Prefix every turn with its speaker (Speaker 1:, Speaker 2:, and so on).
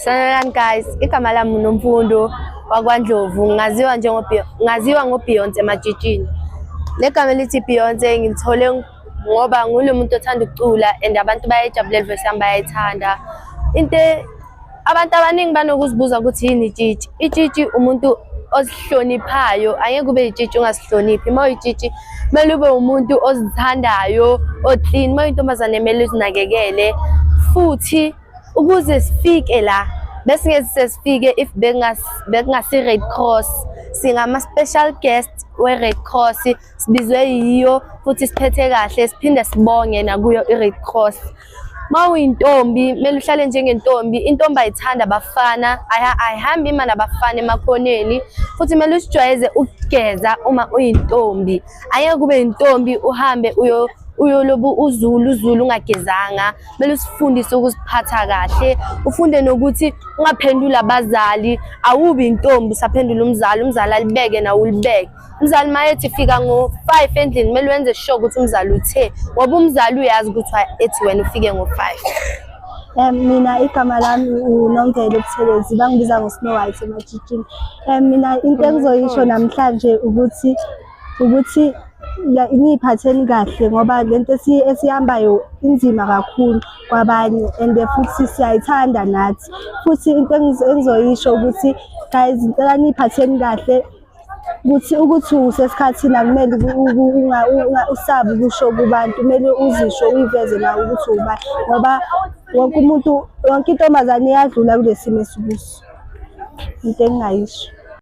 Speaker 1: Sanibonani guys, igama lami uNomfundo wakwaNdlovu, ngaziwa ngoBeyonce Matshitshini. Le gama elithi Beyonce ngilithole ngoba ngumuntu othanda ukucula and abantu bayayijabulela iverse yami bayayithanda. Abantu abaningi banokuzibuza ukuthi yini itshitshi. Itshitshi umuntu ozihloniphayo, angeke ube itshitshi ungasihloniphi. Uma uyitshitshi kumele ube umuntu ozithandayo, oclean, uma uyintombazane kumele uzinakekele. Futhi ukuze sifike la bese ngeke sesifike if bekungasi Red Cross, singama special guest we Red Cross, sibizwe yiyo futhi siphethe kahle, siphinde sibonge nakuyo iRed Cross. Ma uyintombi kumele uhlale njengentombi, intombi ayithanda abafana, ayihambi ima nabafana emakhoneni, futhi kumele usijwayeze ukugeza uma uyintombi. Angeke kube intombi uhambe uyolobu uzulu ungagezanga. Kumele usifundise ukuziphatha kahle, ufunde nokuthi ungaphendula abazali, awubi intombi usaphendula umzali alibeke nawe ulibeke. Umzali mayethi fika ngo-5 endlini kumele wenze sure ukuthi umzali uthe, ngoba umzali uyazi ukuthi ethi wena ufike ngo-5.
Speaker 2: Mina igama lami uNongelo Buthelezi, bangibiza ngoSnow White Matshitshini. Mina into engizoyisho namhlanje ukuthi ngiphatheni kahle ngoba lento esihambayo inzima kakhulu kwabanye and futhi siyayithanda nathi. Futhi into engizoyisho ukuthi guys, ngicela niphatheni kahle ukuthi usesikhathini akumele usabe ukusho kubantu, kumele uzisho uyiveze nawe ukuthi uba, ngoba wonke intombazane iyadlula kule simo esikuso. Into engingayisho.